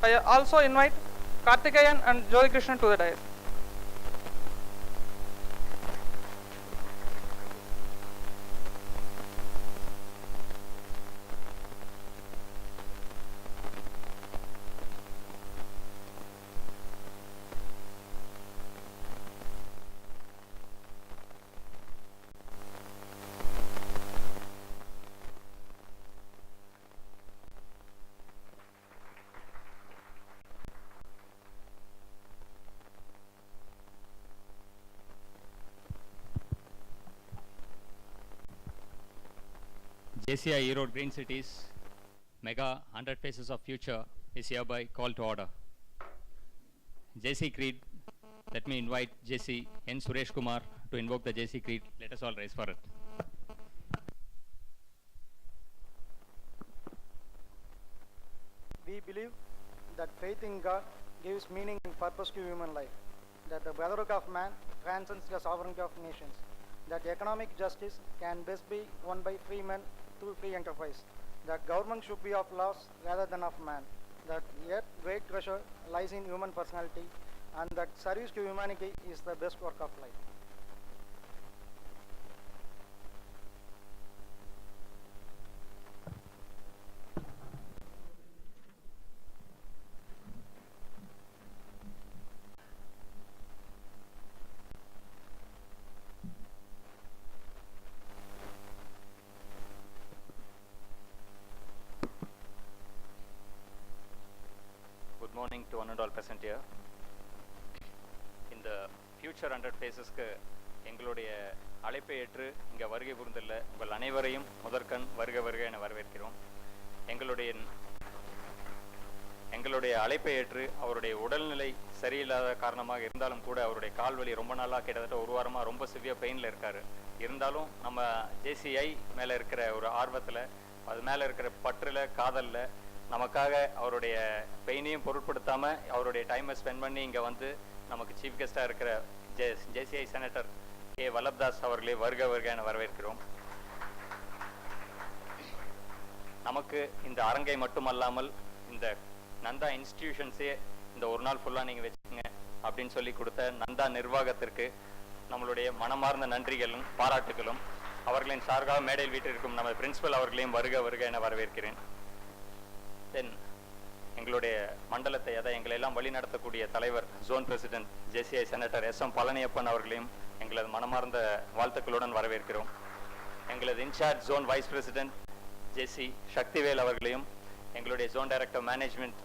I also invite Karthikeyan and Jyoti Krishnan to the dais. JCI Erode Green Cities Mega 100 Faces of Future is hereby called to order. JC Creed, let me invite JC N. Suresh Kumar to invoke the JC Creed. Let us all rise for it. We believe that faith in God gives meaning and purpose to human life, that the brotherhood of man transcends the sovereignty of nations, that economic justice can best be won by free men through free enterprise, that government should be of laws rather than of man, that yet great treasure lies in human personality, and that service to humanity is the best work of life. Good morning to one and all present here. In the future 100 phases-க்கு எங்களுடைய அழைப்பை ஏற்று இங்கே வருகை புரிந்துள்ள உங்கள் அனைவரையும் முதற்கண் வருக வருக என வரவேற்கிறோம். எங்களுடைய அழைப்பை ஏற்று அவருடைய உடல்நிலை சரியில்லாத காரணமாக இருந்தாலும் கூட அவருடைய கால்வலி ரொம்ப நாளாக கிட்டத்தட்ட ஒரு வாரமாக ரொம்ப சிவியர் பெயினில் இருக்கார். இருந்தாலும் நம்ம JCI மேலே இருக்கிற ஒரு ஆர்வத்தில், அது மேலே இருக்கிற பற்றில், காதலில் நமக்காக அவருடைய பெயினையும் பொருட்படுத்தாமல் அவருடைய டைமை ஸ்பெண்ட் பண்ணி இங்கே வந்து நமக்கு சீஃப் கெஸ்டாக இருக்கிற JCI செனட்டர் கே வல்லப்தாஸ் அவர்களே வருக வருக என வரவேற்கிறோம். நமக்கு இந்த அரங்கை மட்டுமல்லாமல் இந்த நந்தா இன்ஸ்டிடியூஷன்ஸே இந்த ஒரு நாள் ஃபுல்லாக நீங்கள் வச்சுக்கோங்க அப்படின்னு சொல்லி கொடுத்த நந்தா நிர்வாகத்திற்கு நம்மளுடைய மனமார்ந்த நன்றிகளும் பாராட்டுகளும், அவர்களின் சார்பாக மேடையில் வீட்டிற்கும் நம்ம பிரின்சிபல் அவர்களையும் வருக வருக என வரவேற்கிறேன். தென் எங்களுடைய மண்டலத்தை எங்களை எல்லாம் வழி நடத்தக்கூடிய தலைவர் zone president JCI senator SM Palaniappan அவர்களையும் எங்களது மனமார்ந்த வாழ்த்துக்களுடன் வரவேற்கிறோம். எங்களது in-charge zone vice president JC Sakthivel அவர்களையும், எங்களுடைய zone director management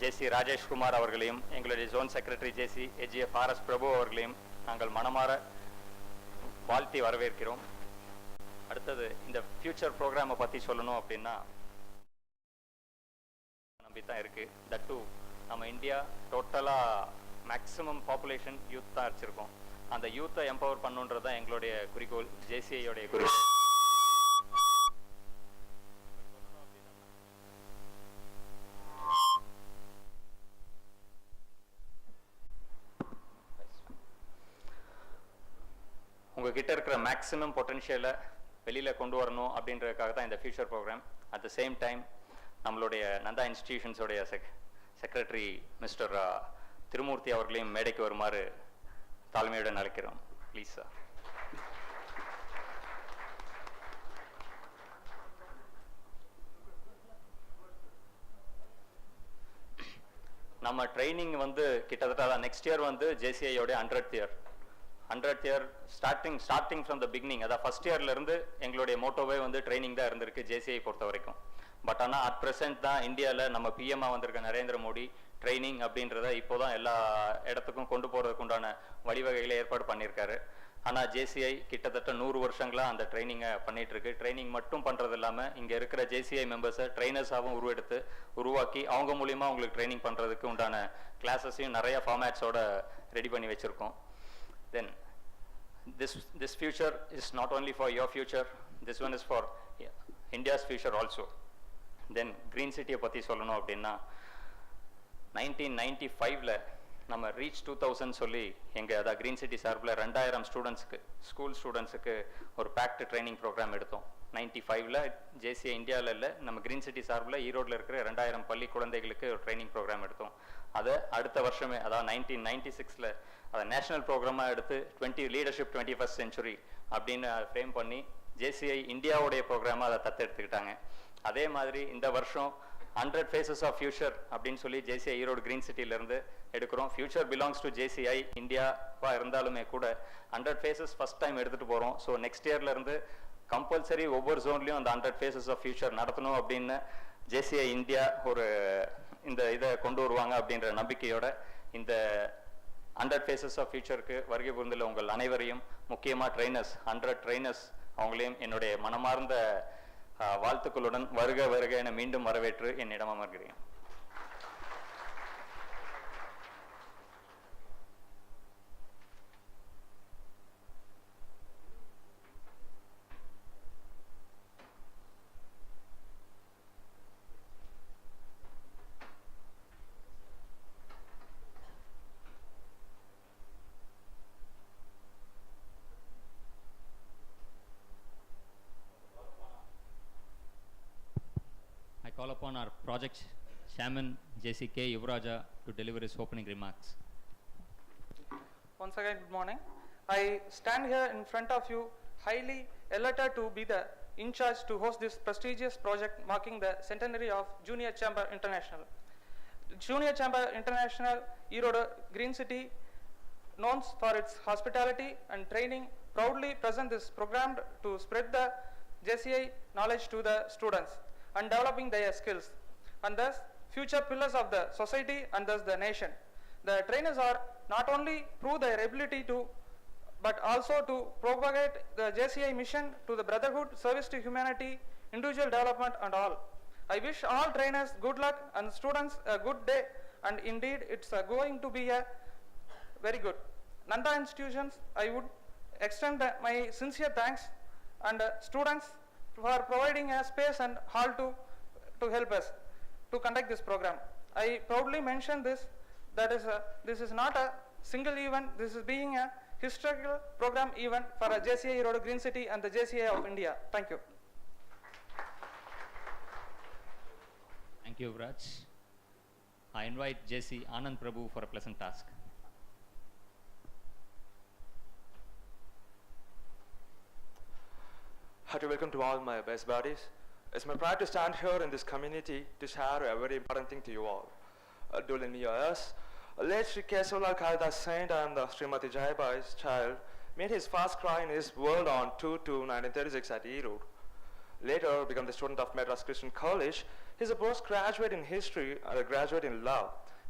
JC Rajeshkumar அவர்களையும், எங்களுடைய zone secretary JC AGF RS Prabhu அவர்களையும் நாங்கள் மனமாற வாழ்த்தி வரவேற்கிறோம். அடுத்தது இந்த ஃபியூச்சர் ப்ரோக்ராமை பற்றி சொல்லணும் அப்படின்னா நம்பி தான் இருக்குது. தட் டூ நம்ம இந்தியா டோட்டலாக மேக்ஸிமம் பாப்புலேஷன் யூத் தான் வச்சுருக்கோம். அந்த யூத்தை எம்பவர் பண்ணுன்றது தான் எங்களுடைய குறிக்கோள், JCIயோடைய குறிக்கோள். உங்ககிட்ட இருக்கிற மேக்ஸிமம் பொட்டன்ஷியலை வெளியில் கொண்டு வரணும் அப்படின்றதுக்காக தான் இந்த future program. At the same time நம்மளுடைய நந்தா இன்ஸ்டிடியூஷன்ஸோடைய செக்ரட்டரி மிஸ்டர் திருமூர்த்தி அவர்களையும் மேடைக்கு வருமாறு தாழ்மையுடன் அழைக்கிறோம். Please sir. நம்ம ட்ரைனிங் வந்து கிட்டத்தட்ட நெக்ஸ்ட் இயர் வந்து JCIயோடைய 100th year starting from the beginning. அதாவது ஃபர்ஸ்ட் இயர்லேருந்து எங்களுடைய மோட்டோவே வந்து ட்ரைனிங் தான் இருந்திருக்கு JCI பொறுத்த வரைக்கும். பட் ஆனால் அட் ப்ரெசென்ட் தான் இந்தியாவில் நம்ம PM-ஆ வந்திருக்க நரேந்திர மோடி ட்ரைனிங் அப்படின்றத இப்போ தான் எல்லா இடத்துக்கும் கொண்டு போகிறதுக்கு உண்டான வழிவகைகளை ஏற்பாடு பண்ணியிருக்காரு. ஆனால் JCI கிட்டத்தட்ட 100 வருஷங்களாக அந்த ட்ரைனிங்கை பண்ணிகிட்ருக்கு. ட்ரைனிங் மட்டும் பண்ணுறது இல்லாமல் இங்கே இருக்கிற JCI மெம்பர்ஸை ட்ரைனர்ஸாகவும் உருவாக்கி அவங்க மூலிமா அவங்களுக்கு ட்ரைனிங் பண்ணுறதுக்கு உண்டான கிளாஸஸையும் நிறைய ஃபார்மேட்ஸோட ரெடி பண்ணி வச்சுருக்கோம். Then this future is not only for your future, this one is for India's future also. Then Green City பற்றி சொல்லணும் அப்படின்னா 1995ல் நம்ம ரீச் 2000 சொல்லி எங்கள் அதாவது Green City சார்பில் 2000 ஸ்டூடெண்ட்ஸுக்கு ஸ்கூல் ஸ்டூடெண்ட்ஸுக்கு ஒரு பேக்டு ட்ரைனிங் ப்ரோக்ராம் எடுத்தோம். 95ல் ஜேசிஐ இந்தியாவில் இல்லை, நம்ம கிரீன் சிட்டி சார்பில் ஈரோட்டில் இருக்கிற 2000 பள்ளி குழந்தைகளுக்கு ஒரு ட்ரைனிங் ப்ரோக்ராம் எடுத்தோம். அதை அடுத்த வருஷமே, அதாவது 1996ல் அதை நேஷனல் ப்ரோக்ராமாக எடுத்து லீடர்ஷிப் 21st century அப்படின்னு ஃப்ரேம் பண்ணி ஜேசிஐ இந்தியாவுடைய ப்ரோக்ராமாக அதை தத்தெடுத்துக்கிட்டாங்க. அதே மாதிரி இந்த வருஷம் 100 Faces of Future அப்படின்னு சொல்லி ஜேசிஐ ஈரோடு கிரீன் சிட்டியிலேருந்து எடுக்கிறோம். ஃபியூச்சர் பிலாங்ஸ் டு ஜேசிஐ இந்தியாவாக இருந்தாலுமே கூட 100 Faces ஃபஸ்ட் டைம் எடுத்துகிட்டு போகிறோம். ஸோ நெக்ஸ்ட் இயர்லேருந்து கம்பல்சரி ஒவ்வொரு ஜோன்லையும் அந்த 100 Faces of Future நடத்தணும் அப்படின்னு ஜேசிஐ இந்தியா ஒரு இந்த இதை கொண்டு வருவாங்க அப்படின்ற நம்பிக்கையோட இந்த 100 Faces of Futureக்கு வருகை புரிந்துள்ள உங்கள் அனைவரையும், முக்கியமாக ட்ரைனர்ஸ் 100 ட்ரைனர்ஸ் அவங்களையும் என்னுடைய மனமார்ந்த வாழ்த்துக்களுடன் வருக வருக என மீண்டும் வரவேற்று என்னிடம் அமர்கிறேன். I call upon our project chairman JCK Yuvaraja to deliver his opening remarks. Once again, good morning. I stand here in front of you highly elated to be the in charge to host this prestigious project marking the centenary of Junior Chamber International. Junior Chamber International, Erode Green City, known for its hospitality and training, proudly present this program to spread the JCI knowledge to the students and developing their skills, and thus future pillars of the society and thus the nation. The trainers are not only prove their ability to, but also to propagate the JCI mission to the brotherhood, service to humanity, individual development and all. I wish all trainers good luck and students a good day, and indeed it's going to be a very good. Nanda institutions, I would extend my sincere thanks and students for providing a space and hall to help us to conduct this program. I proudly mention this, that is this is not a single event, this is being a historical program event for a JCI Erode Green City and the JCI of India. Thank you. Thank you, Raj. I invite JC Anand Prabhu for a pleasant task. Hearty welcome to all my best buddies. It's my pride to stand here in this community to share a very important thing to you all. During years, late Sri Kesavala Kalidas Saint and Srimati Jayabai's child made his first cry in his world on 2/2/1936 at Erode. Later became the student of Madras Christian College. He's a postgraduate in history and a graduate in law,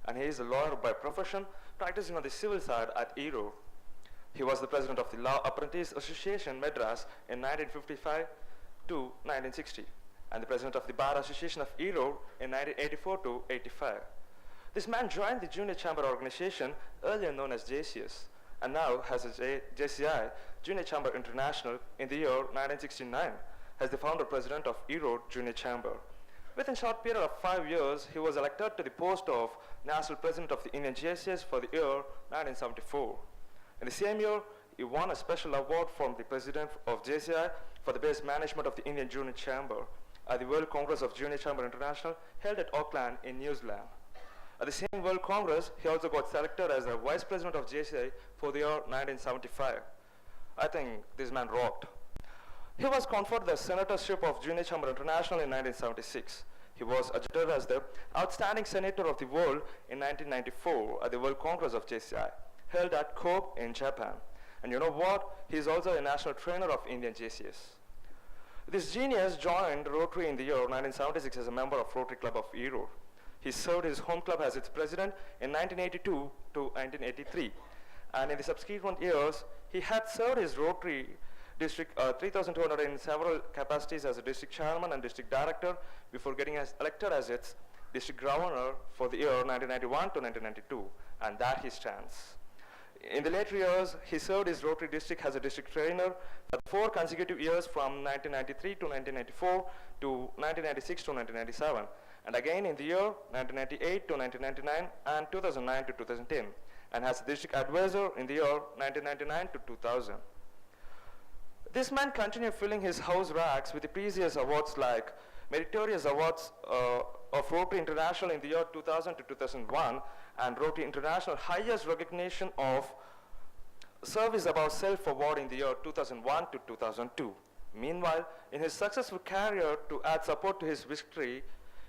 and he is a lawyer by profession, practicing on the civil side at Erode. He was the president of the Law Apprentice Association Madras in 1955 to 1960, and the president of the Bar Association of Erode in 1984 to 85. This man joined the Junior Chamber organization, earlier known as JCS, and now has a JCI, Junior Chamber International, in the year 1969, as the founder president of Erode Junior Chamber. Within a short period of 5 years, he was elected to the post of National President of the Indian JCS for the year 1974. In the same year, he won a special award from the president of JCI for the best management of the Indian Junior Chamber at the World Congress of Junior Chamber International held at Auckland in New Zealand. At the same World Congress, he also got selected as the vice president of JCI for the year 1975. I think this man rocked. He was conferred the senatorship of Junior Chamber International in 1976. He was adjudged as the outstanding senator of the world in 1994 at the World Congress of JCI, held at Kobe in Japan. And you know what? He is also a national trainer of Indian JCS. This genius joined Rotary in the year 1976 as a member of Rotary Club of Erode. He served his home club as its president in 1982 to 1983. And in the subsequent years, he had served his Rotary district 3,200 in several capacities as a district chairman and district director before getting elected as its district governor for the year 1991 to 1992. And that he stands. In the later years, he served his Rotary district as a district trainer for 4 consecutive years from 1993 to 1994 to 1996 to 1997, and again in the year 1998 to 1999 and 2009 to 2010, and as a district advisor in the year 1999 to 2000. This man continued filling his house racks with the prestigious awards like Meritorious Awards of Rotary International in the year 2000 to 2001 and Rotary International highest recognition of Service Above Self Award in the year 2001 to 2002. Meanwhile, in his successful career to add support to his victory,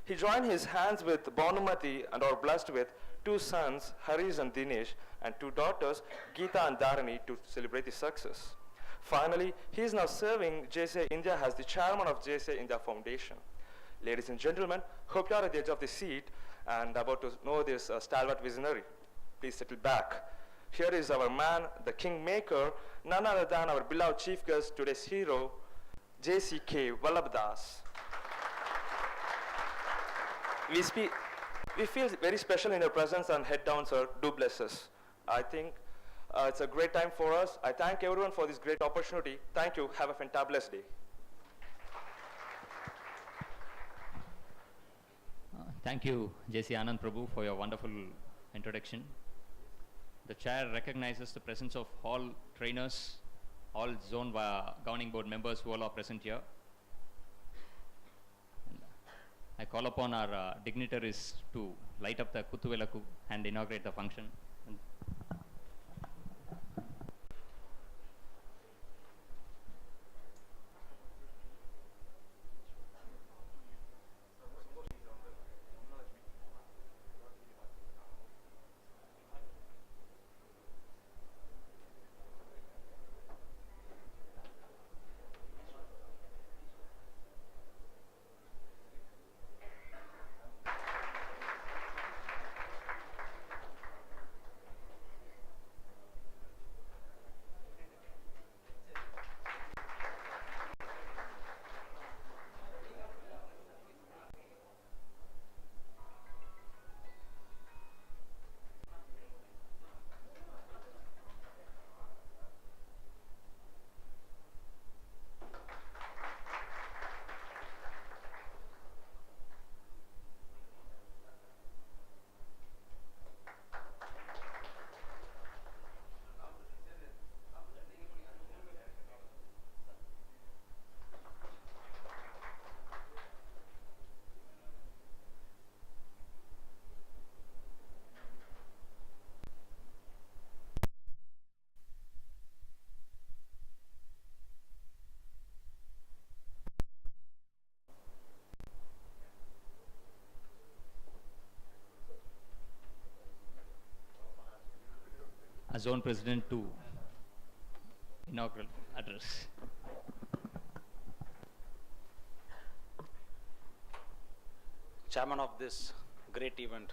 he joined his hands with Bhanumati and are blessed with 2 sons, Harish and Dinesh, and 2 daughters, Geeta and Dharani, to celebrate his success. Finally, he is now serving JCI India as the chairman of JCI India Foundation. Ladies and gentlemen, hope you are at the edge of the seat and about to know this stalwart visionary. Please settle back. Here is our man, the kingmaker, none other than our beloved chief guest, today's hero, JCK Vallabhdas. We feel very special in your presence and head down, sir. Do bless us. I think it's a great time for us. I thank everyone for this great opportunity. Thank you. Have a fantabulous day. Thank you, J.C. Anand Prabhu, for your wonderful introduction. The chair recognizes the presence of all trainers, all zone governing board members who all are present here. I call upon our dignitaries to light up the Kuthuvelaku and inaugurate the function. As Zone President to inaugural address. Chairman of this great event,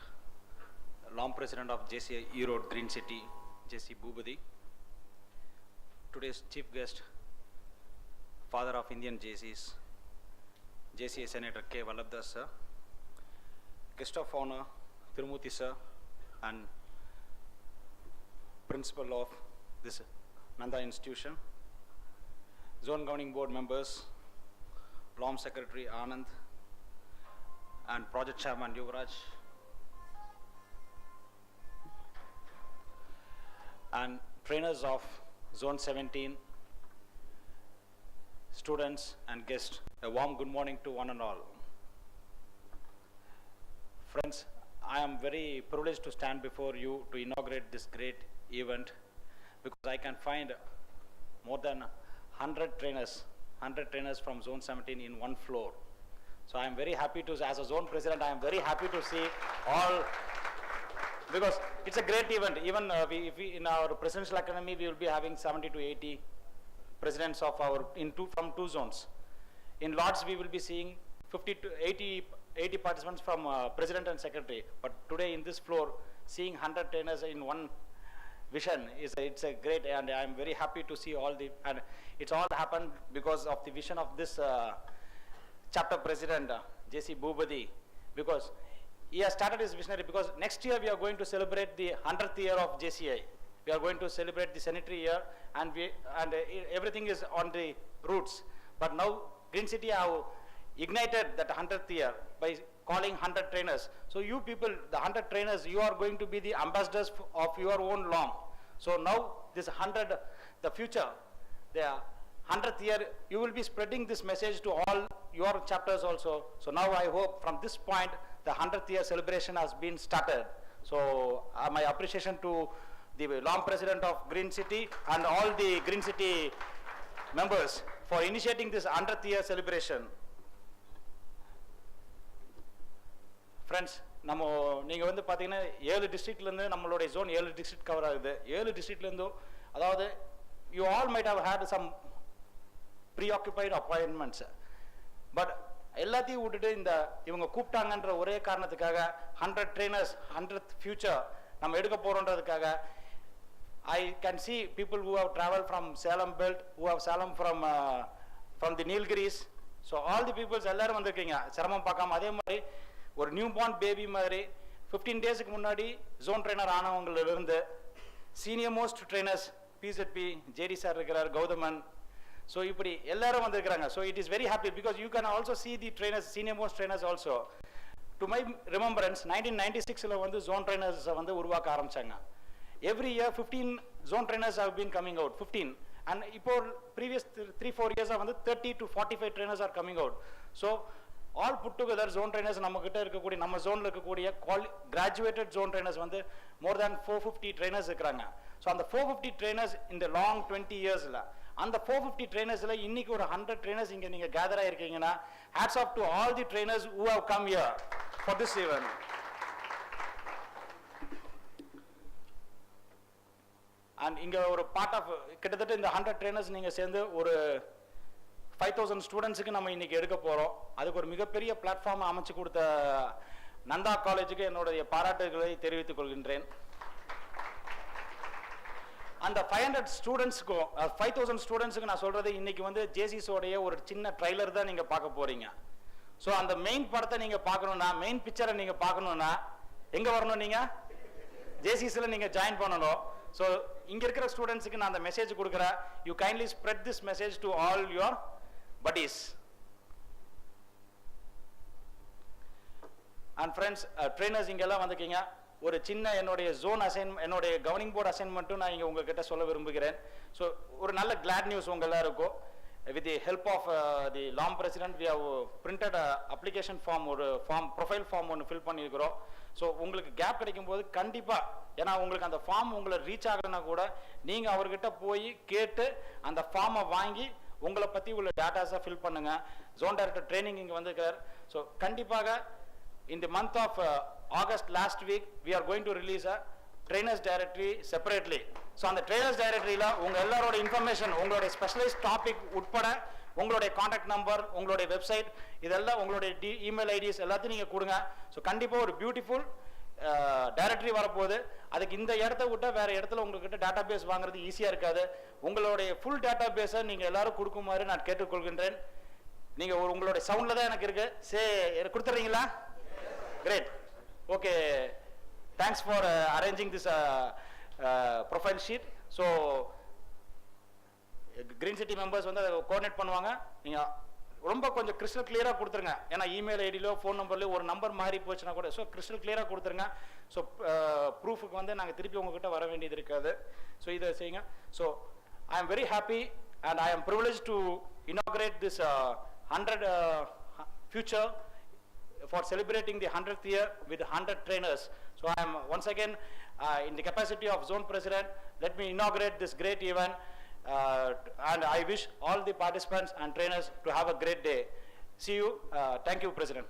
long President of JCI E-Road Green City, JC Bhubadi. Today's chief guest, Father of Indian JCs, JCI Senator K. Vallabhdas sir. Guest of honor, Tirumurthy sir, and Principal of this Nanda institution, Zone Governing Board members, LOM Secretary Anand, and Project Chairman Yuvraj, and trainers of Zone 17, students and guests, a warm good morning to one and all. Friends, I am very privileged to stand before you to inaugurate this great event because I can find more than 100 trainers from Zone 17 in one floor. So I am very happy to, as a zone president, I am very happy to see all, because it's a great event. Even if we in our presidential academy, we will be having 70 to 80 presidents of our, from 2 zones. In Lords, we will be seeing 50 to 80 participants from president and secretary. But today in this floor, seeing 100 trainers in one vision it's a great, and I am very happy to see all the, and it's all happened because of the vision of this chapter president, JC Bhubadi, because he has started his visionary, because next year we are going to celebrate the 100th year of JCI. We are going to celebrate the centenary year, and everything is on the roots. But now Green City have ignited that 100th year by calling 100 trainers. So you people, the 100 trainers, you are going to be the ambassadors of your own LOM. So now this 100, the future, there are 100th year, you will be spreading this message to all your chapters also. So now I hope from this point, the 100th year celebration has been started. So my appreciation to the long president of Green City and all the Green City members for initiating this 100th year celebration. Friends, நம்ம நீங்க வந்து பாத்தீங்கன்னா 7 டிஸ்ட்ரிக்ட்ல இருந்து நம்மளோட zone 7 district cover ஆகுது. 7 டிஸ்ட்ரிக்ட்ல இருந்து அதாவது you all might have had some preoccupied appointments, but எல்லாத்தையும் விட்டுட்டு இந்த இவங்க கூப்பிட்டாங்கன்ற ஒரே காரணத்துக்காக 100 trainers 100th future நம்ம எடுக்க போறோம்ன்றதுக்காக I can see people who have traveled from Salem belt, who have Salem from the Nilgiris. So all the peoples எல்லாரும் வந்திருக்கீங்க சிரமம் பார்க்காம. அதே மாதிரி ஒரு நியூ பார்ன் பேபி மாதிரி 15 டேஸ்க்கு முன்னாடி ஜோன் ட்ரெயினர் ஆனவங்கள்ல இருந்து senior most trainers PZP JD sir இருக்கிறார், கௌதமன். So இப்படி எல்லாரும் வந்திருக்காங்க. So it is very happy because you can also see the trainers, senior most trainers also. To my remembrance, 1996ல வந்து zone trainers வந்து உருவாக்க ஆரம்பிச்சாங்க. Every year 15 zone trainers have been coming out, 15. And இப்போ previous 3-4 years வந்து 30 to 45 trainers are coming out. So all put together zone trainers நம்ம கிட்ட இருக்கக்கூடிய நம்ம zoneல இருக்கக்கூடிய graduated zone trainers வந்து more than 450 trainers இருக்காங்க. So அந்த 450 trainers in the long 20 yearsல அந்த 450 trainersல இன்னைக்கு ஒரு 100 trainers இங்க நீங்க gather ஆயிருக்கீங்கன்னா hats off to all the trainers who have come here for this event. And இங்க ஒரு part of கிட்டத்தட்ட இந்த 100 trainers நீங்க சேர்ந்து ஒரு 5000 ஸ்டூடெண்ட்ஸ்க்கு நம்ம இன்னைக்கு எடுக்க போறோம். அதுக்கு ஒரு மிகப்பெரிய பிளாட்ஃபார்ம் அமைச்சு கொடுத்த நந்தா காலேஜுக்கு என்னுடைய பாராட்டுகளை தெரிவித்துக் கொள்கின்றேன். அந்த 500 ஸ்டூடெண்ட்ஸ்க்கும் 5000 ஸ்டூடெண்ட்ஸ்க்கு நான் சொல்றது இன்னைக்கு வந்து ஜேசிஸோடைய ஒரு சின்ன ட்ரைலர் தான் நீங்க பார்க்க போறீங்க. ஸோ அந்த மெயின் படத்தை நீங்க பார்க்கணும்னா, மெயின் பிக்சரை நீங்க பார்க்கணும்னா எங்க வரணும்? நீங்க ஜேசிஸ்ல நீங்க ஜாயின் பண்ணணும். ஸோ இங்க இருக்கிற ஸ்டூடெண்ட்ஸ்க்கு நான் அந்த மெசேஜ் கொடுக்குறேன். You kindly spread this message to all your buddies and friends. Trainers இங்க எல்லாம் வந்திருக்கீங்க. ஒரு சின்ன என்னுடைய ஜோன் என்னுடைய கவர்னிங் போர்டு அசைன்மெண்ட்டும் நான் இங்க உங்ககிட்ட சொல்ல விரும்புகிறேன். ஸோ ஒரு நல்ல கிளாட் நியூஸ் உங்க எல்லாருக்கும். with the help of the LOM president, we have printed a application form, ஒரு ஃபார்ம் ப்ரொஃபைல் ஃபார்ம் ஒன்று ஃபில் பண்ணியிருக்கிறோம். ஸோ உங்களுக்கு கேப் கிடைக்கும் போது கண்டிப்பா, ஏன்னா உங்களுக்கு அந்த ஃபார்ம் உங்களை ரீச் ஆகலைன்னா கூட நீங்க அவர்கிட்ட போய் கேட்டு அந்த ஃபார்மை வாங்கி உங்களை பத்தி உள்ள டேட்டாஸை ஃபில் பண்ணுங்க. ஜோன் டைரக்டர் ட்ரைனிங் இங்க வந்திருக்கார். ஸோ கண்டிப்பாக in the month of August last week we are going to release a trainers directory separately. So அந்த trainers directoryல உங்க எல்லாரோட இன்ஃபர்மேஷன், உங்களுடைய ஸ்பெஷலைஸ்ட் டாபிக் உட்பட உங்களுடைய கான்டாக்ட் நம்பர், உங்களுடைய வெப்சைட், இதெல்லாம் உங்களுடைய இமெயில் ஐடிஸ் எல்லாத்தையும் நீங்க கொடுங்க. ஸோ கண்டிப்பா ஒரு பியூட்டிஃபுல் டைரக்டரி வரப்போகுது. அதுக்கு இந்த இடத்த விட்டா வேற இடத்துல உங்ககிட்ட டேட்டா பேஸ் வாங்குறது ஈஸியா இருக்காது. உங்களுடைய ஃபுல் டேட்டா பேஸை நீங்க எல்லாரும் கொடுக்குமாறு நான் கேட்டுக்கொள்கின்றேன். நீங்க உங்களுடைய சவுண்ட்ல தான் எனக்கு இருக்கு. கொடுத்துறீங்களா? Great. Okay. Thanks for arranging this profile sheet. So Green City members வந்து அதை கோஆர்டினேட் பண்ணுவாங்க. நீங்க ரொம்ப கொஞ்சம் கிறிஸ்டல் கிளியரா கொடுத்துருங்க. ஏன்னா இமெயில் ஐடியிலோ ஃபோன் நம்பர்லயோ ஒரு நம்பர் மாறி போச்சுன்னா கூட ஸோ கிறிஸ்டல் கிளியரா கொடுத்துருங்க. ஸோ ப்ரூஃபுக்கு வந்து நாங்கள் திருப்பி உங்ககிட்ட வர வேண்டியது இருக்காது. ஸோ இதை செய்யுங்க. So I am very happy and I am privilege to inaugurate this 100 future for celebrating the 100th year with 100 trainers. So I am once again in the capacity of zone president, let me inaugurate this great event and I wish all the participants and trainers to have a great day. See you. Thank you, President.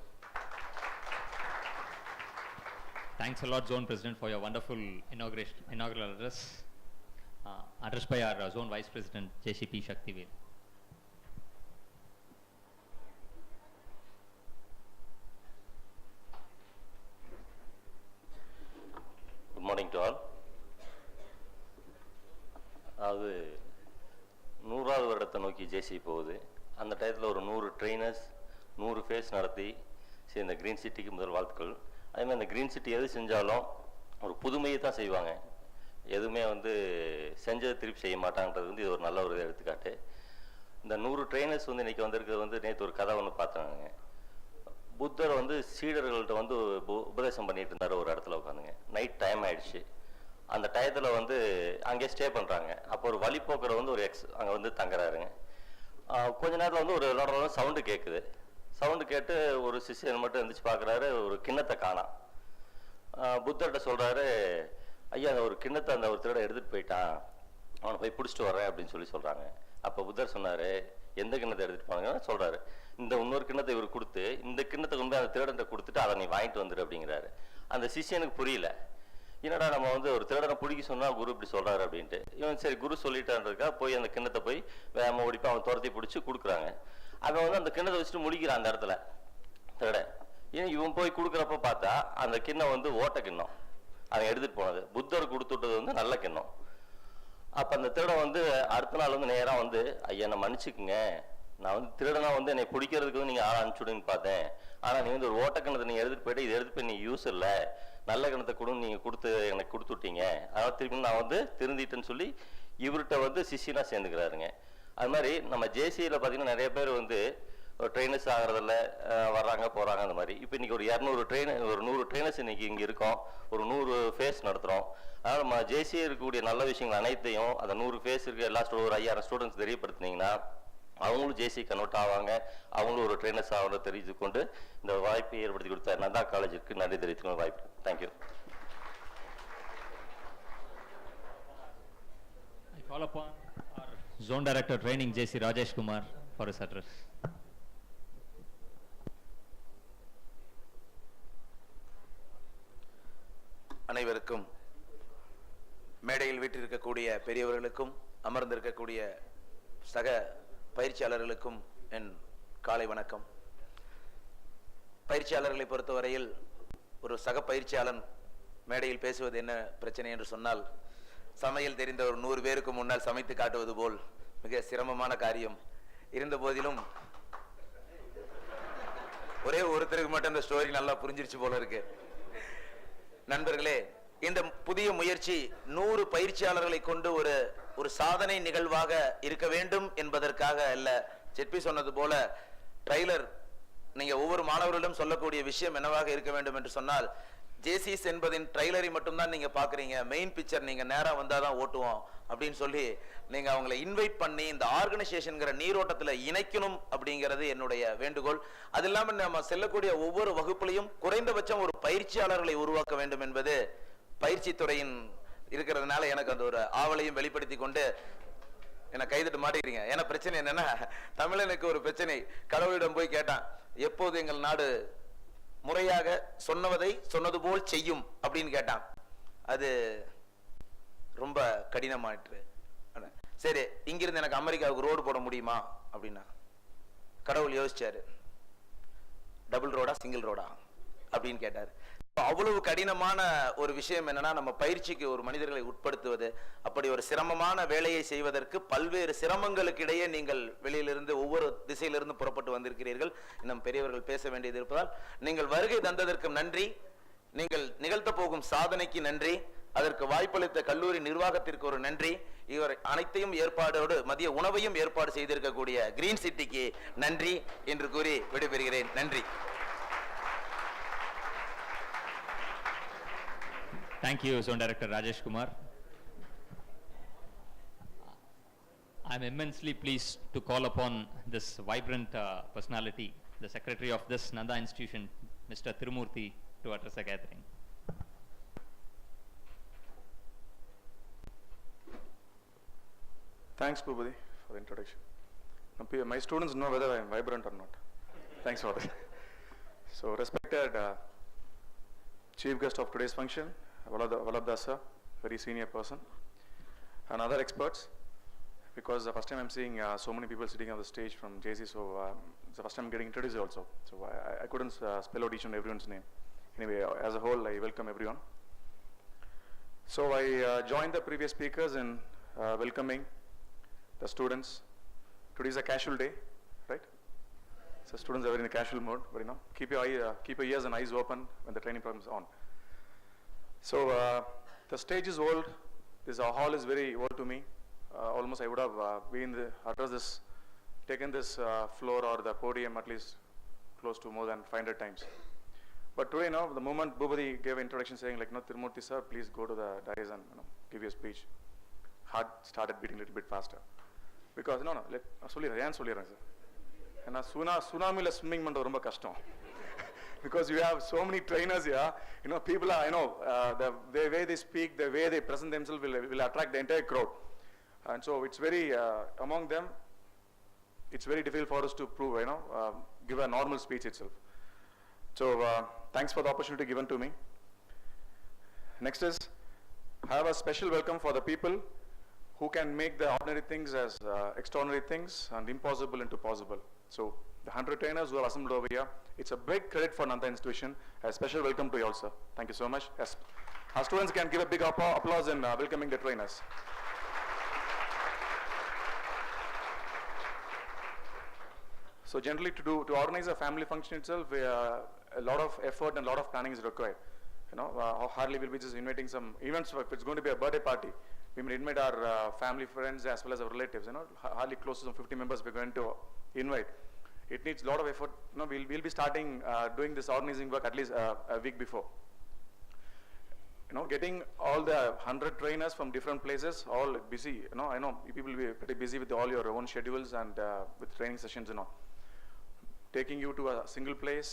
Thanks a lot, Zone President, for your wonderful inaugural address. Addressed by our Zone Vice President, JCP Shaktivel. Good morning to all. அது 100வது வருடத்தை நோக்கி ஜேசி போகுது. அந்த டயத்தில் ஒரு 100 trainers 100 face நடத்தி சரி இந்த க்ரீன் சிட்டிக்கு முதல் வாழ்த்துக்கள். அதேமாதிரி அந்த க்ரீன் சிட்டி எது செஞ்சாலும் ஒரு புதுமையை தான் செய்வாங்க. எதுவுமே வந்து செஞ்சதை திருப்பி செய்ய மாட்டாங்கன்றது வந்து இது ஒரு நல்ல ஒரு எடுத்துக்காட்டு. இந்த 100 ட்ரெயினர்ஸ் வந்து இன்றைக்கி வந்திருக்கிறது வந்து நேற்று ஒரு கதை ஒன்று பார்த்தாங்க. புத்தர் வந்து சீடர்கள்ட்ட வந்து உபதேசம் பண்ணிட்டு இருந்தார் ஒரு இடத்துல உட்காந்துங்க. நைட் டைம் ஆயிடுச்சு. அந்த டயத்தில் வந்து அங்கே ஸ்டே பண்ணுறாங்க. அப்போ ஒரு வழிபோக்கரை வந்து ஒரு அங்கே வந்து தங்குறாருங்க. கொஞ்ச நேரத்தில் வந்து ஒரு விளையாடுற சவுண்டு கேட்குது. சவுண்டு கேட்டு ஒரு சிஷ்யன் மட்டும் எழுந்திரிச்சு பார்க்குறாரு, ஒரு கிண்ணத்தை காணாம். புத்தர்கிட்ட சொல்கிறாரு, ஐயா அந்த ஒரு கிண்ணத்தை அந்த ஒரு திருட எடுத்துகிட்டு போயிட்டான், அவனை போய் பிடிச்சிட்டு வரேன் அப்படின்னு சொல்கிறாங்க. அப்போ புத்தர் சொன்னார், எந்த கிண்ணத்தை எடுத்துகிட்டு போனாங்கன்னு சொல்கிறாரு. இந்த இன்னொரு கிண்ணத்தை இவர் கொடுத்து, இந்த கிண்ணத்தை கொண்டு போய் அந்த திருடன்ட்ட கொடுத்துட்டு அதை நீ வாங்கிட்டு வந்துடு அப்படிங்கிறாரு. அந்த சிஷ்யனுக்கு புரியல, என்னடா நம்ம வந்து ஒரு திருடனை பிடிக்க சொன்னால் குரு இப்படி சொல்கிறாரு அப்படின்ட்டு. இவன் சரி குரு சொல்லிட்டான்றதுக்கா போய் அந்த கிண்ணத்தை போய் வேகமாக ஓடிப்பா அவன் துரத்தி பிடிச்சி கொடுக்குறாங்க. அவன் வந்து அந்த கிண்ணத்தை வச்சுட்டு முடிக்கிறான் அந்த இடத்துல திருடன். ஏன் இவன் போய் கொடுக்குறப்ப பார்த்தா அந்த கிண்ணம் வந்து ஓட்ட கிண்ணம், அவன் எடுத்துகிட்டு போனது. புத்தர் கொடுத்துட்டது வந்து நல்ல கிண்ணம். அப்போ அந்த திருடன் வந்து அடுத்த நாள் வந்து நேராக வந்து, ஐயா என்னை மன்னிச்சுக்குங்க, நான் வந்து திருடனா வந்து என்னை பிடிக்கிறதுக்கு வந்து நீங்கள் ஆள் அனுப்பிச்சுடுன்னு பார்த்தேன், ஆனால் நீ வந்து ஒரு ஓட்டக்கிணத்தை நீங்கள் எடுத்துகிட்டு போயிட்டு இதை எடுத்துகிட்டு போய் நீங்கள் யூஸ் இல்லை, நல்ல கிணத்தை கொடுன்னு நீங்கள் கொடுத்து எனக்கு கொடுத்து விட்டீங்க, அதாவது திருப்பி நான் வந்து திருந்திட்டேன்னு சொல்லி இவர்கிட்ட வந்து சிஷியனாக சேர்ந்துக்கிறாருங்க. அது மாதிரி நம்ம ஜேசியில் பார்த்தீங்கன்னா நிறைய பேர் வந்து ட்ரெயினர்ஸ் ஆகிறதில்ல, வர்றாங்க போகிறாங்க. அந்த மாதிரி இப்போ இன்றைக்கி ஒரு 100 ட்ரெயினர்ஸ் இன்றைக்கி இங்கே இருக்கோம், ஒரு 100 ஃபேஸ் நடத்துகிறோம். அதனால் நம்ம ஜேசியில் இருக்கக்கூடிய நல்ல விஷயங்கள் அனைத்தையும் அந்த 100 ஃபேஸ் இருக்க எல்லா ஒரு 5000 ஸ்டூடெண்ட்ஸ் தெரியப்படுத்தினீங்கன்னா அவங்களும் ஜேசி கன்வெர்ட் ஆவாங்க, அவங்களும் ஒரு ட்ரெயினர்ஸ் ஆகிறத தெரிவித்து கொண்டு இந்த வாய்ப்பை ஏற்படுத்தி கொடுத்த நந்தா காலேஜுக்கு நன்றி தெரிவித்துக்கொள்ள வாய்ப்பு. Thank you. I call upon our Zone Director Training JC Rajesh Kumar for his address. அனைவருக்கும், மேடையில் வீற்றிருக்கக்கூடிய பெரியவர்களுக்கும் அமர்ந்திருக்கக்கூடிய சக பயிற்சியாளர்களுக்கும் என் காலை வணக்கம். பயிற்சியாளர்களை பொறுத்தவரையில் ஒரு சக பயிற்சியாளன் மேடையில் பேசுவது என்ன பிரச்சனை என்று சொன்னால், சமையல் தெரிந்த ஒரு 100 பேருக்கு முன்னால் சமைத்து காட்டுவது போல் மிக சிரமமான காரியம். இருந்த போதிலும் ஒரே ஒருத்தருக்கு மட்டும் இந்த ஸ்டோரி நல்லா புரிஞ்சிருச்சு போல இருக்கு. நண்பர்களே, இந்த புதிய முயற்சி 100 பயிற்சியாளர்களை கொண்டு ஒரு சாதனை நிகழ்வாக இருக்க வேண்டும் என்பதற்காக அல்ல. ஜெட்பி சொன்னது போல ட்ரைலர் நீங்க ஒவ்வொரு மாணவர்களிடம் சொல்லக்கூடிய விஷயம் என்னவாக இருக்க வேண்டும் என்று சொன்னால், ஜேசிஸ் என்பதின் ட்ரைலரை மட்டும்தான் நீங்க பாக்குறீங்க, மெயின் பிக்சர் நீங்க நேரா வந்தாதான் ஓட்டுவோம் அப்படின்னு சொல்லி நீங்க அவங்களை இன்வைட் பண்ணி இந்த ஆர்கனைசேஷன்ங்கிற நீரோட்டத்துல இணைக்கணும் அப்படிங்கிறது என்னுடைய வேண்டுகோள். அது இல்லாம நம்ம செல்லக்கூடிய ஒவ்வொரு வகுப்புலையும் குறைந்தபட்சம் ஒரு பயிற்சியாளர்களை உருவாக்க வேண்டும் என்பது பயிற்சி துறையின் இருக்கிறதுனால எனக்கு அந்த ஒரு ஆவலையும் வெளிப்படுத்தி கொண்டு என்ன கைதட்டு மாட்டேங்கிறீங்க. ஏன்னா பிரச்சனை என்னன்னா, தமிழனுக்கு ஒரு பிரச்சனை. கடவுளிடம் போய் கேட்டான், எப்போது எங்கள் நாடு முறையாக சொன்னது போல் செய்யும் அப்படின்னு கேட்டான். அது ரொம்ப கடினமாயிற்று. சரி, இங்கிருந்து எனக்கு அமெரிக்காவுக்கு ரோடு போட முடியுமா அப்படின்னா கடவுள் யோசிச்சாரு, டபுள் ரோடா சிங்கிள் ரோடா அப்படின்னு கேட்டார். அவ்வளவு கடினமான ஒரு விஷயம் என்னன்னா, நம்ம பயிற்சிக்கு ஒரு மனிதர்களை உட்படுத்துவது. அப்படி ஒரு சிரமமான வேலையை செய்வதற்கு பல்வேறு சிரமங்களுக்கு இடையே நீங்கள் வெளியிலிருந்து ஒவ்வொரு திசையிலிருந்து புறப்பட்டு வந்திருக்கிறீர்கள். இன்னும் பெரியவர்கள் பேச வேண்டியது இருப்பதால் நீங்கள் வருகை தந்ததற்கு நன்றி, நீங்கள் நிகழ்த்த போகும் சாதனைக்கு நன்றி, அதற்கு வாய்ப்பளித்த கல்லூரி நிர்வாகத்திற்கு ஒரு நன்றி, இவர் அனைத்தையும் ஏற்பாடோடு மதிய உணவையும் ஏற்பாடு செய்திருக்கக்கூடிய கிரீன் சிட்டிக்கு நன்றி என்று கூறி விடைபெறுகிறேன். நன்றி. Thank you, Zone Director Rajesh Kumar. I'm immensely pleased to call upon this vibrant personality, the secretary of this Nanda institution, Mr. Tirumurthy, to address the gathering. Thanks, Bhubadi, for the introduction. My students know whether I am vibrant or not. Thanks for that. So, respected chief guest of today's function, Vallabh sir, very senior person, and other experts, because the first time I'm seeing so many people sitting on the stage from JC, so it's the first time I'm getting introduced also. So I couldn't spell out each and everyone's name. Anyway, as a whole, I welcome everyone. So I joined the previous speakers in welcoming the students. Today is a casual day, right? So students are very in a casual mode, but keep your ears and eyes open when the training program is on. So the stage is old. This hall is very old to me. Almost I would have taken this floor or the podium at least close to more than 500 times. But today, the moment Bhubadi gave introduction saying like, Tirumurthy sir, please go to the dais and give your speech, heart started beating a little bit faster. Because, no, சொல்லிடுறேன் sir ஏன்னா சுனாமியில் swimming பண்ணுறது ரொம்ப கஷ்டம். Because you have so many trainers here, people are, the way they speak, the way they present themselves will attract the entire crowd. And so it's very, among them, it's very difficult for us to prove, give a normal speech itself. So thanks for the opportunity given to me. Next is, have a special welcome for the people who can make the ordinary things as extraordinary things and impossible into possible. So the 100 trainers who are assembled over here, it's a big credit for Nanda Institution. A special welcome to you all, sir. Thank you so much. Yes. Our students can give a big applause in welcoming the trainers. So generally to organize a family function itself, a lot of effort and a lot of planning is required. Hardly we'll be just inviting some events. If it's going to be a birthday party, we may invite our family, friends, as well as our relatives. Hardly close to some 50 members we're going to invite. It needs a lot of effort. We'll be starting doing this organizing work at least a week before. Getting all the 100 trainers from different places, all busy. I know people will be pretty busy with all your own schedules and with training sessions and all. Taking you to a single place,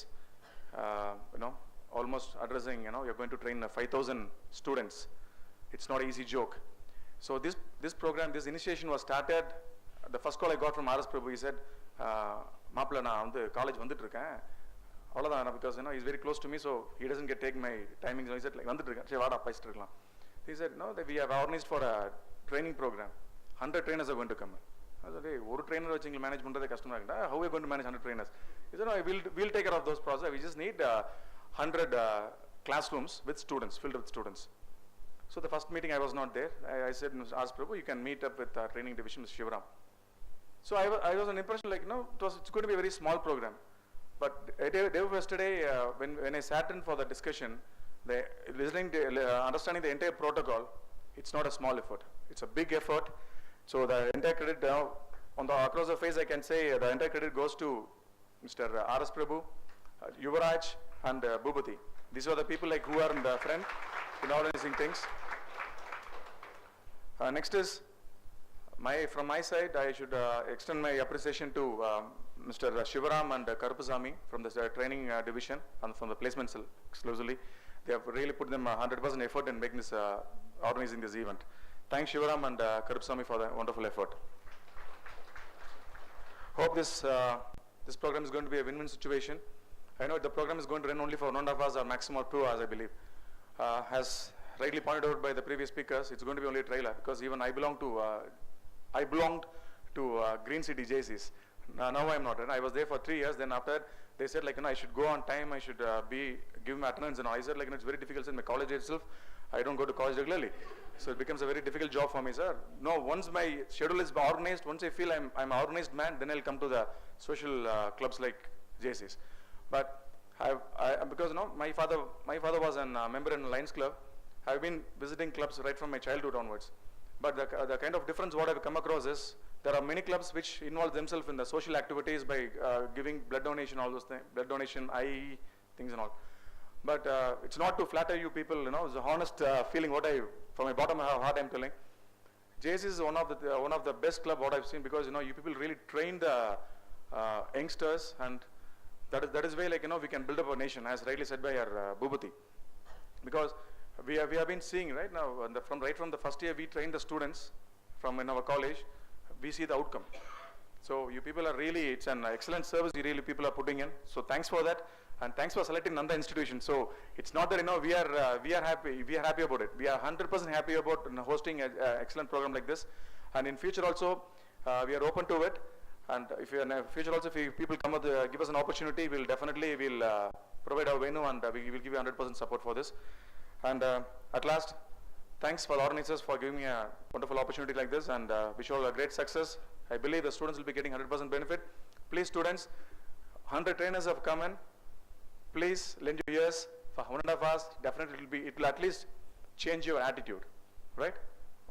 almost addressing, you're going to train 5,000 students. It's not an easy joke. So this program, this initiation was started. The first call I got from R.S. Prabhu, he said, Maapla, na college vanditrukken. Avladana, because he's very close to me, so he doesn't take my timings. So he said, like, vanditrukken, che vada paisittu irukkalam. He said, no, that we have organized for a training program. 100 trainers are going to come. I said, hey, one trainer vaching manage pannradhe kashtam irukku. How are we going to manage 100 trainers? He said, no, we'll take care of those process. We just need 100 classrooms with students, filled with students. So the first meeting I was not there. I said, R.S. Prabhu, you can meet up with our training division, Mr. Shivaram. So I was an impression like, it's going to be a very small program. But day of yesterday, when I sat in for the discussion, listening to, understanding the entire protocol, it's not a small effort. It's a big effort. So the entire credit, across the face I can say the entire credit goes to Mr. R.S. Prabhu, Yuvaraj and Bhubati. These are the people like who are in the front in organizing things. Next is, from my side, I should extend my appreciation to Mr. Shivaram and Karupasamy from the training division and from the placement cell exclusively. They have really put them 100% effort in making this, organizing this event. Thanks Shivaram and Karupasamy for the wonderful effort. Hope this program is going to be a win-win situation. I know the program is going to run only for 1.5 hours or maximum 2 hours, I believe. As rightly pointed out by the previous speakers, it's going to be only a trailer because even I belonged to Green City JCs. Now I'm not. I was there for 3 years. Then after they said like, I should go on time. I should give my attendance and all. I said like, it's very difficult in my college itself. I don't go to college regularly. So it becomes a very difficult job for me, sir. No, once my schedule is organized, once I feel I'm an organized man, then I'll come to the social clubs like JCs. But because my father was a member in a Lions Club. I've been visiting clubs right from my childhood onwards. But the kind of difference what I've come across is there are many clubs which involve themselves in the social activities by giving blood donation, all those things, blood donation, IE, things and all. But it's not to flatter you people, it's a honest feeling what from my bottom of my heart I'm telling. JC is one of the best club what I've seen because you people really train the youngsters and that is way like we can build up a nation as rightly said by our Bhubati. Because we have been seeing right now from the first year we train the students from in our college, we see the outcome. So you people are really, it's an excellent service you really people are putting in. So thanks for that and thanks for selecting Nanda Institution. So it's not that we are happy about it. We are 100% happy about hosting an excellent program like this. And in future also we are open to it. And if in future also if people come with give us an opportunity, we'll provide our venue and we will give you 100% support for this. And at last, thanks for the organizers for giving me a wonderful opportunity like this and wish you all a great success. I believe the students will be getting 100% benefit. Please students, 100 trainers have come in. Please lend your ears for 1.5 hours. Definitely it will at least change your attitude, right?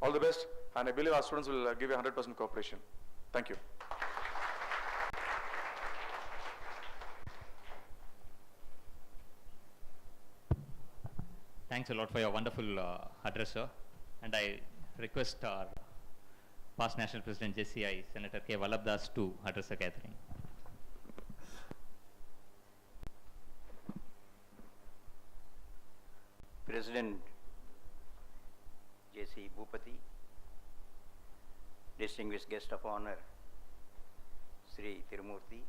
All the best and I believe our students will give you 100% cooperation. Thank you. Thanks a lot for your wonderful address, sir. And I request our past National President JCI, Senator K. Vallabhdas, to address the gathering. President J.C. Bhupati, distinguished guest of honor Sri Tirumurthy,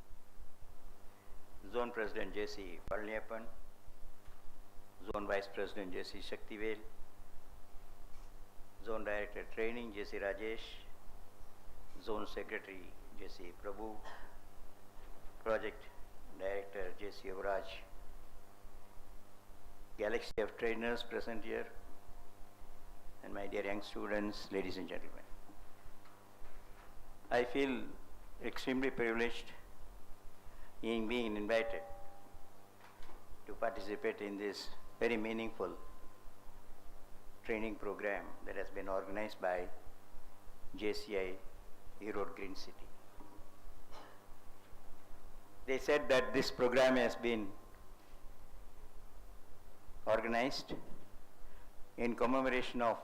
Zone President J.C. Palniyappan, Zone Vice President J.C. Shaktivel, Zone Director Training J.C. Rajesh, Zone Secretary J.C. Prabhu, Project Director J.C. Yuvraj, galaxy of trainers present here, and my dear young students, ladies and gentlemen. I feel extremely privileged in being invited to participate in this very meaningful training program that has been organized by JCI Erode Green City. They said that this program has been organized in commemoration of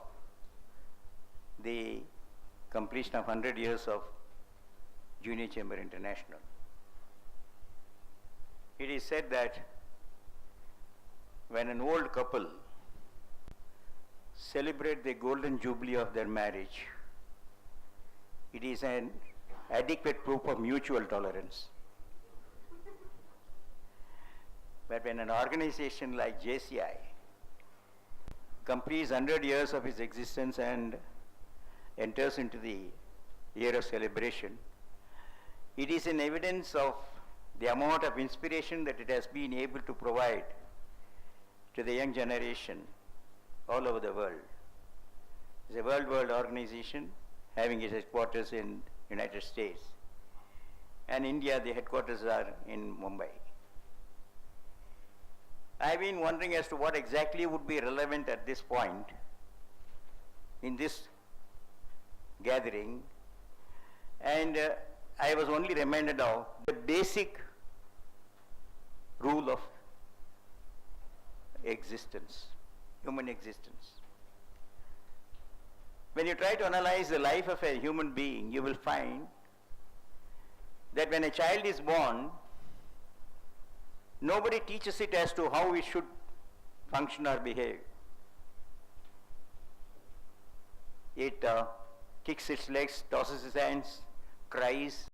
the completion of 100 years of Junior Chamber International. It is said that when an old couple celebrate the golden jubilee of their marriage, it is an adequate proof of mutual tolerance. But when an organization like JCI completes 100 years of its existence and enters into the year of celebration, it is an evidence of the amount of inspiration that it has been able to provide to the young generation all over the world. It's a world organization having its headquarters in United States. And India, the headquarters are in Mumbai. I've been wondering as to what exactly would be relevant at this point in this gathering, and I was only reminded of the basic rule of existence, human existence. When you try to analyze the life of a human being, you will find that when a child is born, nobody teaches it as to how it should function or behave. It kicks its legs, tosses its hands, cries.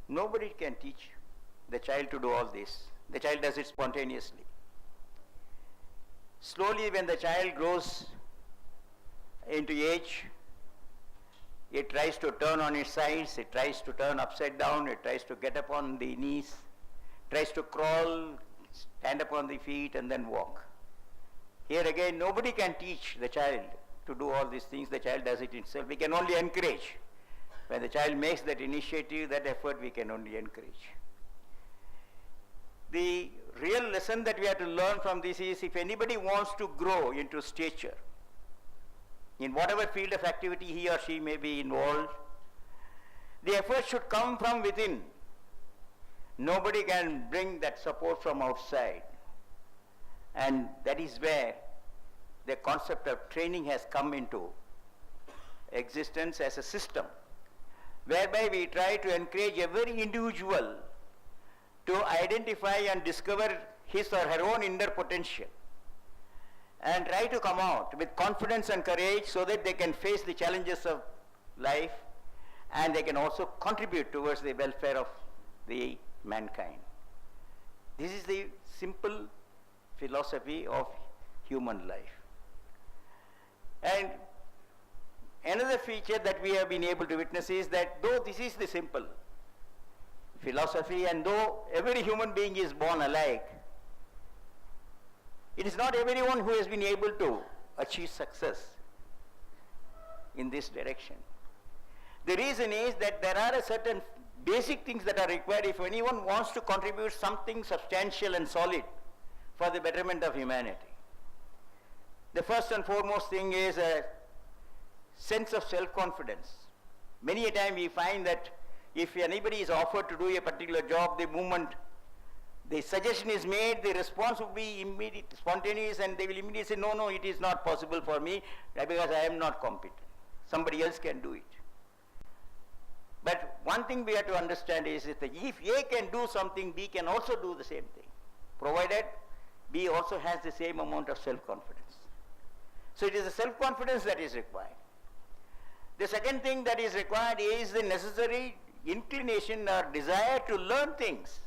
Nobody can teach the child to do all this. The child does it spontaneously. Slowly, when the child grows into age, it tries to turn on its sides, it tries to turn upside down, it tries to get up on the knees, tries to crawl, stand up on the feet, and then walk. Here again, nobody can teach the child to do all these things. The child does it himself. We can only encourage. When the child makes that initiative, that effort, we can only encourage. The real lesson that we have to learn from this is, if anybody wants to grow into stature, in whatever field of activity he or she may be involved, the effort should come from within. Nobody can bring that support from outside. And that is where the concept of training has come into existence as a system, whereby we try to encourage every individual to identify and discover his or her own inner potential and try to come out with confidence and courage so that they can face the challenges of life and they can also contribute towards the welfare of the mankind. This is the simple philosophy of human life. And another feature that we have been able to witness is that though this is the simple philosophy and though every human being is born alike, it is not everyone who has been able to achieve success in this direction. The reason is that there are a certain basic things that are required if anyone wants to contribute something substantial and solid for the betterment of humanity. The first and foremost thing is a sense of self-confidence. Many a time we find that if anybody is offered to do a particular job, the moment the suggestion is made, the response will be immediate, spontaneous, and they will immediately say, no, it is not possible for me because I am not competent. Somebody else can do it. But one thing we have to understand is that if A can do something, B can also do the same thing, provided B also has the same amount of self-confidence. So it is the self-confidence that is required. The second thing that is required is the necessary inclination or desire to learn things.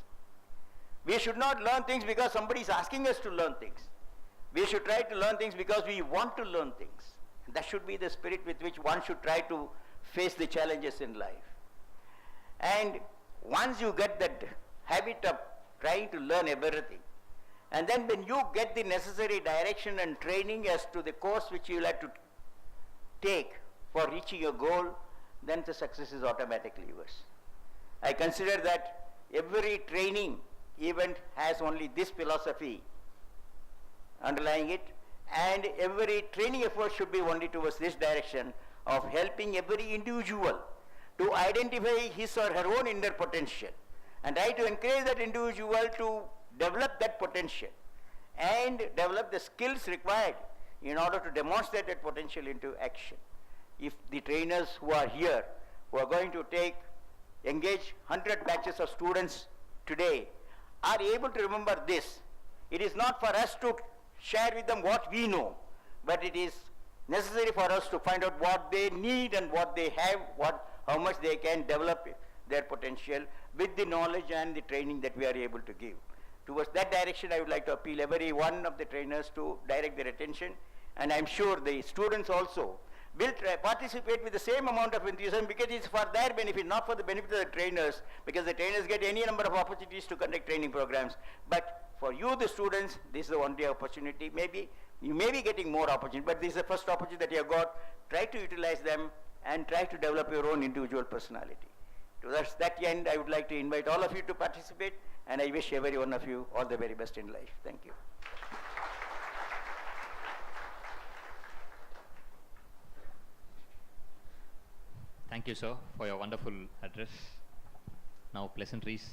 We should not learn things because somebody is asking us to learn things. We should try to learn things because we want to learn things. That should be the spirit with which one should try to face the challenges in life. And once you get that habit of trying to learn everything, and then when you get the necessary direction and training as to the course which you will have to take for reaching your goal, then the success is automatically yours. I consider that every training event has only this philosophy underlying it, and every training effort should be only towards this direction of helping every individual to identify his or her own inner potential and try to encourage that individual to develop that potential and develop the skills required in order to demonstrate that potential into action. If the trainers who are here, who are going to engage 100 batches of students today, are able to remember this, it is not for us to share with them what we know, but it is necessary for us to find out what they need and what they have, how much they can develop their potential with the knowledge and the training that we are able to give. Towards that direction, I would like to appeal every one of the trainers to direct their attention, and I'm sure the students also will participate with the same amount of enthusiasm because it's for their benefit, not for the benefit of the trainers, because the trainers get any number of opportunities to conduct training programs. But for you, the students, this is the only opportunity. Maybe you may be getting more opportunity, but this is the first opportunity that you have got. Try to utilize them and try to develop your own individual personality. To that end, I would like to invite all of you to participate, and I wish every one of you all the very best in life. Thank you. Thank you, sir, for your wonderful address. Now, pleasantries.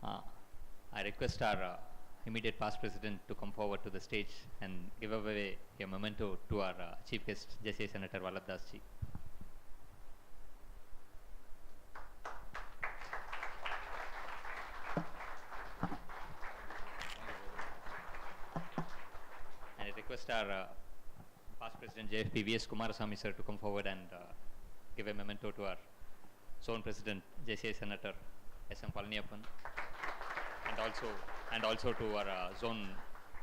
I request our immediate past president to come forward to the stage and give away a memento to our chief guest, JCA Senator Vallabh Das ji. And I request our past president, JFP V.S. Kumarasamy sir, to come forward and give a memento to our zone president, JCA Senator S.M. Palaniyappan, and also to our zone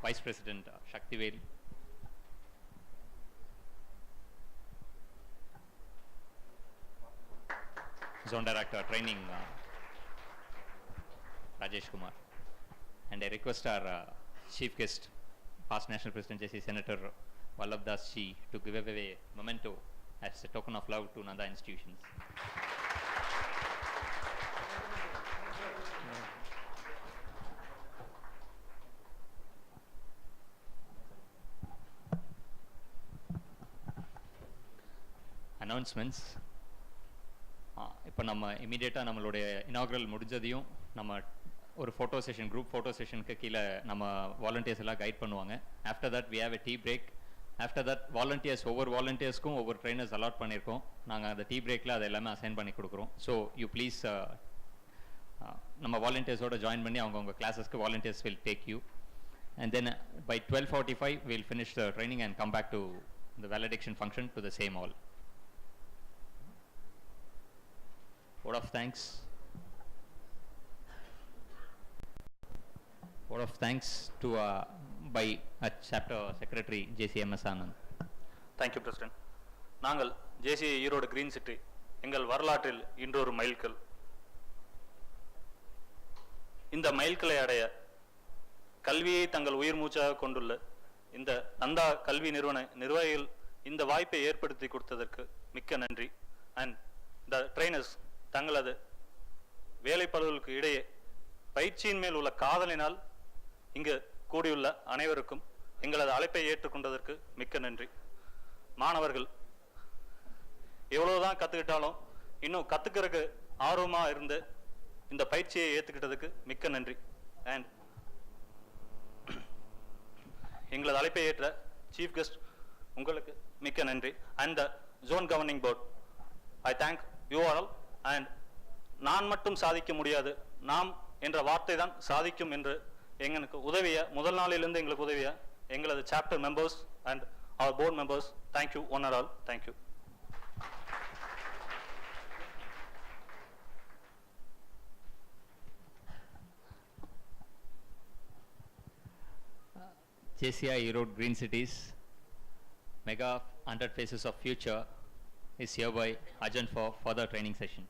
vice president, Shaktivel. Zone director training, Rajesh Kumar. And I request our chief guest, past national president, JCA Senator Vallabh Das ji, to give away a memento as a token of love to Nanda institutions. Announcements. இப்போ நம்ம இமீடியட்டாக நம்மளுடைய inaugural முடிஞ்சதையும் நம்ம ஒரு photo session, group photo செஷனுக்கு கீழே நம்ம வாலண்டியர்ஸ் எல்லாம் கைட் பண்ணுவாங்க. After that we have a tea break. After that volunteers, ஒவ்வொரு வாலண்டியர்ஸ்க்கும் ஒவ்வொரு ட்ரைனர்ஸ் அலாட் பண்ணியிருக்கோம். நாங்கள் அந்த டீ பிரேக்கில் அதை எல்லாமே அசைன் பண்ணி கொடுக்குறோம். ஸோ யூ ப்ளீஸ் நம்ம வாலண்டியர்ஸோட ஜாயின் பண்ணி அவங்கவுங்க கிளாஸஸ்க்கு volunteers will take you. And then by 12:45 will finish the training and come back to the valediction function to the same hall. Word of thanks. Word of thanks to by chapter secretary JCMS Anand. Thank you, President. நாங்கள் JCA Erode green city எங்கள் வரலாற்றில் இன்றொரு மைல்கல். இந்த மைல்கலை அடைய கல்வியை தங்கள் உயிர் மூச்சாக கொண்டுள்ள இந்த நந்தா கல்வி நிறுவன நிர்வாகிகள் இந்த வாய்ப்பை ஏற்படுத்தி கொடுத்ததற்கு மிக்க நன்றி. அண்ட் த ட்ரைனர்ஸ் தங்களது வேலைப்பளுவுக்கு இடையே பயிற்சியின் மேல் உள்ள காதலினால் இங்கு கூடியுள்ள அனைவருக்கும் எங்களது அழைப்பை ஏற்றுக்கொண்டதற்கு மிக்க நன்றி. மாணவர்கள் எவ்வளவுதான் கற்றுக்கிட்டாலும் இன்னும் கற்றுக்கிறதுக்கு ஆர்வமாக இருந்து இந்த பயிற்சியை ஏற்றுக்கிட்டதுக்கு மிக்க நன்றி. அண்ட் எங்களது அழைப்பை ஏற்ற சீஃப் கெஸ்ட் உங்களுக்கு மிக்க நன்றி. And the zone governing board, I thank you all and நான் மட்டும் சாதிக்க முடியாது, நாம் என்ற வார்த்தை தான் சாதிக்கும் என்று எங்களுக்கு உதவிய முதல் நாளிலிருந்து எங்களுக்கு உதவிய எங்களது சாப்டர் மெம்பர்ஸ் அண்ட் அவர் board members, thank you one and all, thank you. JCI Erode Green Cities Mega 100 Faces of Future is hereby adjourned for further training sessions.